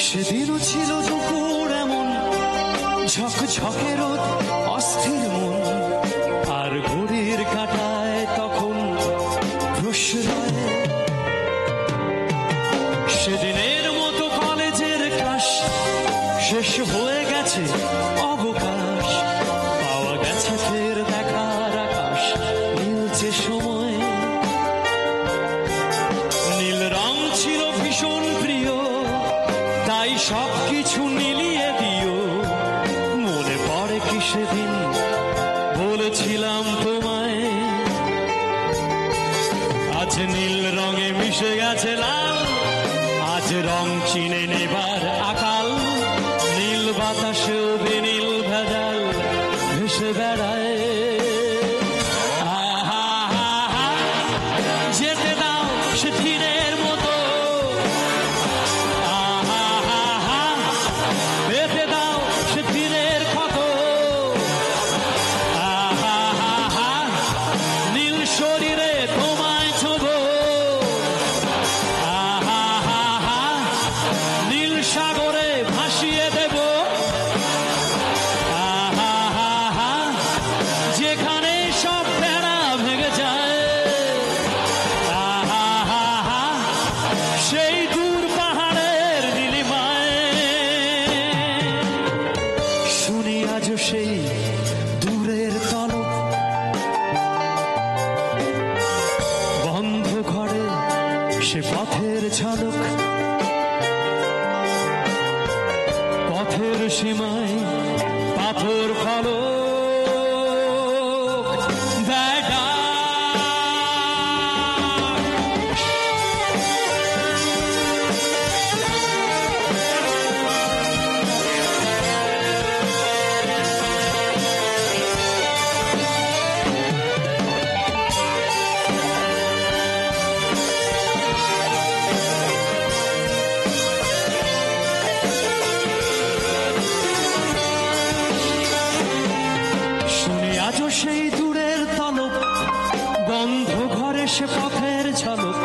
সেদিনও ছিল দুপুর এমন ঝকঝকে রোদ অস্থির মন আর ঘড়ির কাঁটায় তখন প্রশ্রয় সেদিনের মতো কলেজের ক্লাস শেষ হয়ে গেছে অবকাশ পাওয়া গেছে ফের দেখার আকাশ মিলছে সময় নীল রং ছিল ভীষণ প্রিয় তাই সবকিছু মিলিয়ে দিও মনে পড়ে কি সেদিন বলেছিলাম তোমায় আজ নীল রঙে মিশে গেছে লাল আজ রং চিনে নেবার আকাল নীল বাতাসেও বেনীল ভেজাল ভেসে বেড়ায় যেতে দাও সে দিনের মতো বেঁধে দাও সে দিনের ক্ষত নীল শরীরে তোমায় ছোঁবো নীল সাগরে ভাসিয়ে দেব যেখানে সব বেড়া ভেঙে যায় সেই দূর পাহাড়ের নীলিমায় শুনি আজ সেই দূরের তলব বন্ধ ঘরে সে পথের ঝলক পথের সীমায় পাথর ফলক দেয় ডাক। শুনি আজও সেই দূরের তলব বন্ধ ঘরে সে পথের ঝলক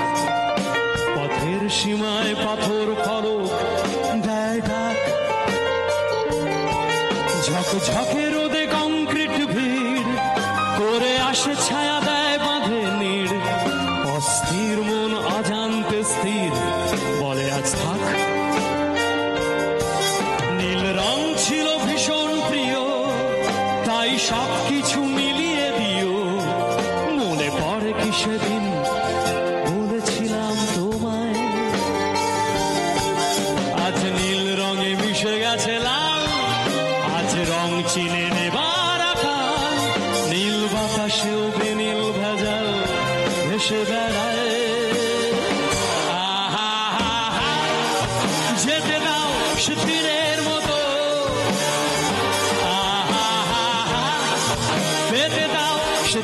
পথের সীমায় পাথর ফলক দেয় ডাক ঝকঝকে রোদে কংক্রিট ভিড় করে আসে ছায়া দেয় বাঁধে নীড় অস্থির মন অজান্তে স্থির বলে আজ থাক নীল রং ছিল ভীষণ প্রিয় তাই সবকিছু মিলিয়ে দিও মনে পড়ে কি সেদিন বলেছিলাম তোমায় আজ নীল রঙে মিশে গেছে লাল আজ রং চিনে নেবার আকাল নীল বাতাসেও বেনীল ভেজাল ভেসে বেড়ায় যেতে দাও সে দিনের মতো বেঁধে দাও সে